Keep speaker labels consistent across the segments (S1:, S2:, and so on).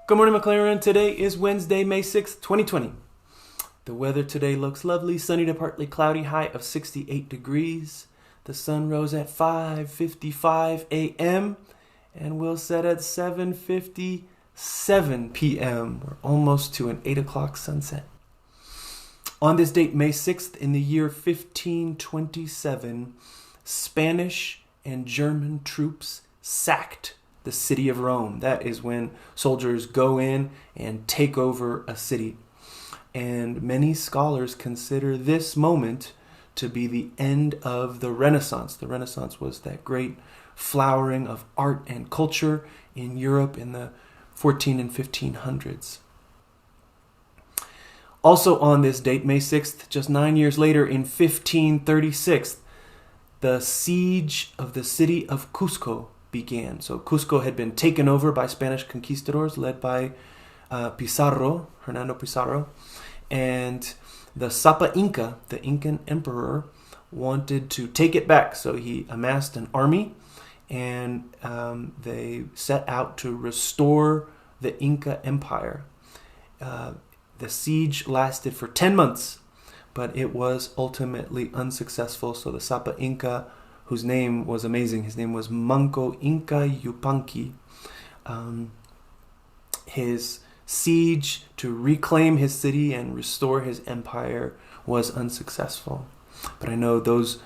S1: Good morning, MacLaren. Today is Wednesday, May 6th, 2020. The weather today looks lovely, sunny to partly cloudy, high of 68 degrees. The sun rose at 5:55 a.m. and will set at 7:57 p.m. We're almost to an 8 o'clock sunset. On this date, May 6th, in the year 1527, Spanish and German troops sacked the city of Rome. That is when soldiers go in and take over a city. And many scholars consider this moment to be the end of the Renaissance. The Renaissance was that great flowering of art and culture in Europe in the 14 and 1500s. Also on this date, May 6th, just 9 years later, in 1536, the siege of the city of Cusco began. So Cusco had been taken over by Spanish conquistadors led by Hernando Pizarro. And the Sapa Inca, the Incan emperor, wanted to take it back. So he amassed an army and they set out to restore the Inca Empire. The siege lasted for 10 months, but it was ultimately unsuccessful. So the Sapa Inca, whose name was amazing, his name was Manco Inca Yupanqui, his siege to reclaim his city and restore his empire was unsuccessful. But I know those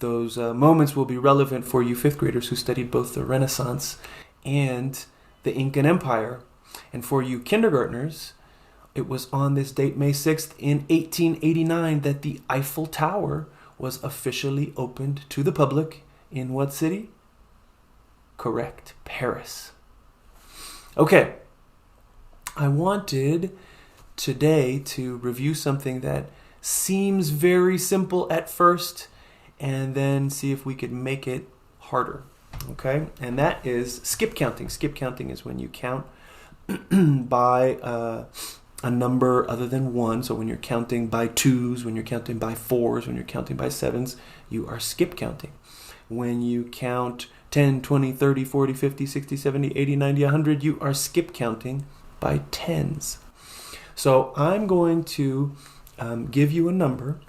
S1: moments will be relevant for you fifth graders who studied both the Renaissance and the Incan Empire. And for you kindergartners, it was on this date, May 6th, in 1889, that the Eiffel Tower was officially opened to the public in what city? Correct, Paris. Okay, I wanted today to review something that seems very simple at first and then see if we could make it harder. Okay, and that is skip counting. Skip counting is when you count by a number other than one. So when you're counting by twos, when you're counting by fours, when you're counting by sevens, you are skip counting. When you count 10, 20, 30, 40, 50, 60, 70, 80, 90, 100, you are skip counting by tens. So I'm going to give you a number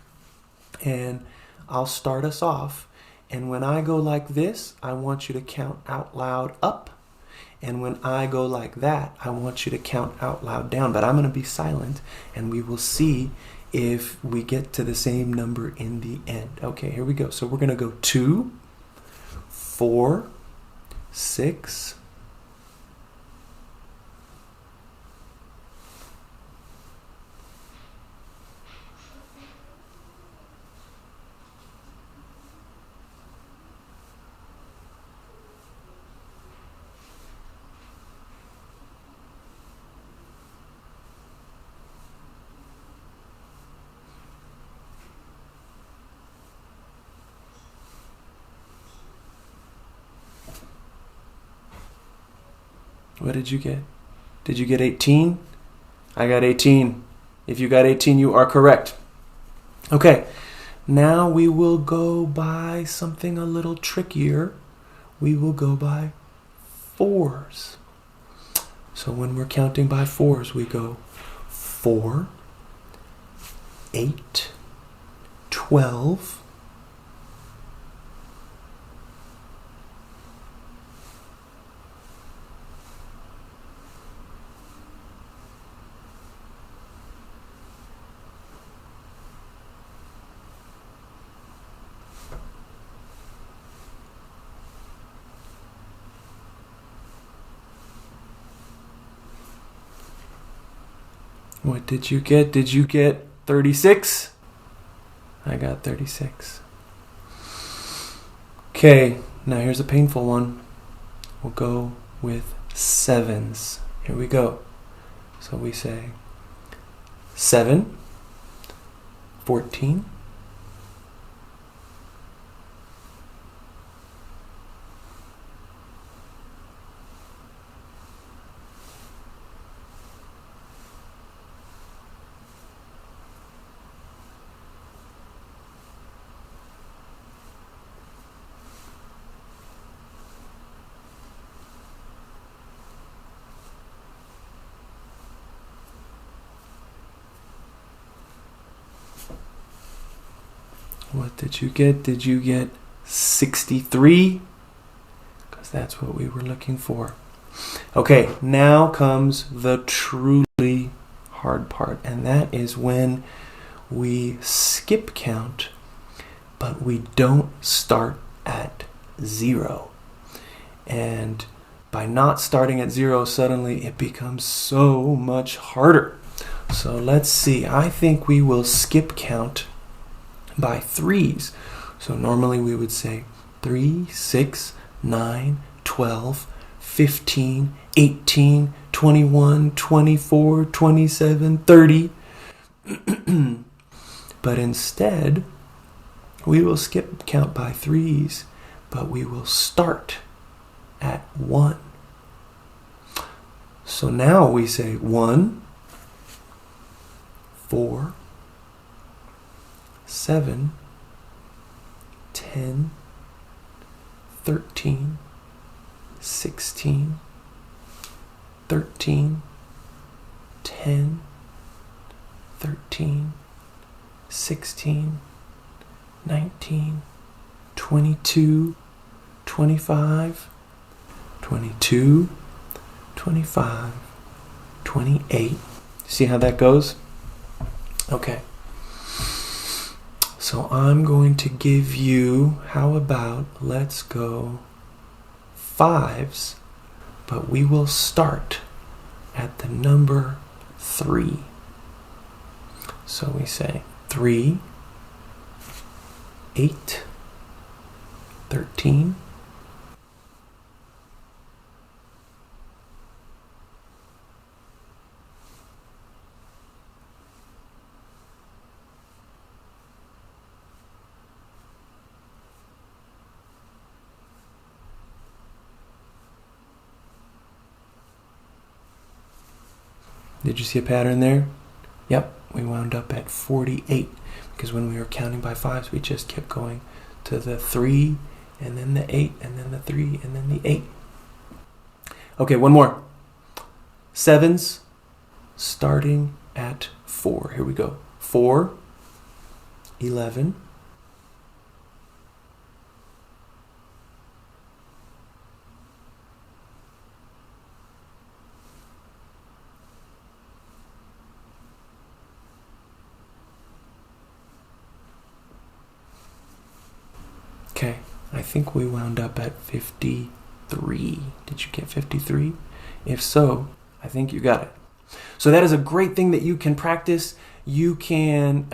S1: and I'll start us off. And when I go like this, I want you to count out loud up. And when I go like that, I want you to count out loud down. But I'm going to be silent, and we will see if we get to the same number in the end. Okay, here we go. So we're going to go 2, 4, 6, What did you get? Did you get 18? I got 18. If you got 18, you are correct. Okay, now we will go by something a little trickier. We will go by fours. So when we're counting by fours, we go 4, 8, 12, 'What did you get? Did you get 36? I got 36. Okay, now here's a painful one. We'll go with sevens. Here we go. So we say 7, 14, What did you get? Did you get 63? Because that's what we were looking for. Okay, now comes the truly hard part, and that is when we skip count, but we don't start at 0. And by not starting at 0, suddenly it becomes so much harder. So let's see. I think we will skip count by 3s. So normally we would say 3, 6, 9, 12, 15, 18, 21, 24, 27, 30. But instead, we will skip count by 3s, but we will start at 1. So now we say 1, 4, 7, 10, 13, 16, 13, 10, 13, 16, 19, 22, 25, 22, 25, 28. See how that goes? Okay. So I'm going to give you, how about let's go 5s, but we will start at the number 3. So we say 3, 8, 13, 'Did you see a pattern there? Yep, we wound up at 48 because when we were counting by 5s, we just kept going to the 3 and then the 8 and then the 3 and then the 8. Okay, one more. 7s starting at 4. Here we go. 4, 11, 'kay, I think we wound up at 53. Did you get 53? If so, I think you got it. So that is a great thing that you can practice. You can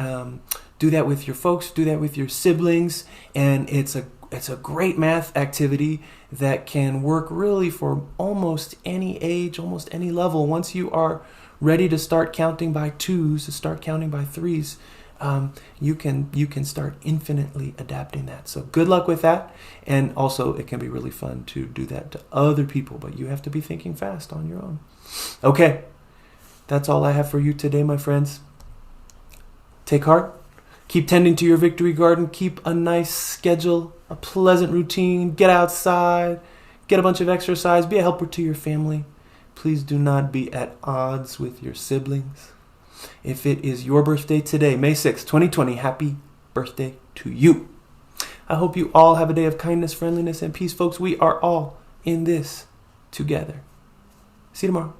S1: do that with your folks, do that with your siblings, and it's a great math activity that can work really for almost any age, almost any level. Once you are ready to start counting by 2s, to start counting by 3s, you can start infinitely adapting that. So good luck with that. And also it can be really fun to do that to other people, but you have to be thinking fast on your own. Okay, that's all I have for you today, my friends. Take heart. Keep tending to your victory garden. Keep a nice schedule, a pleasant routine. Get outside. Get a bunch of exercise. Be a helper to your family. Please do not be at odds with your siblings. If it is your birthday today, May 6, 2020, happy birthday to you. I hope you all have a day of kindness, friendliness, and peace, folks. We are all in this together. See you tomorrow.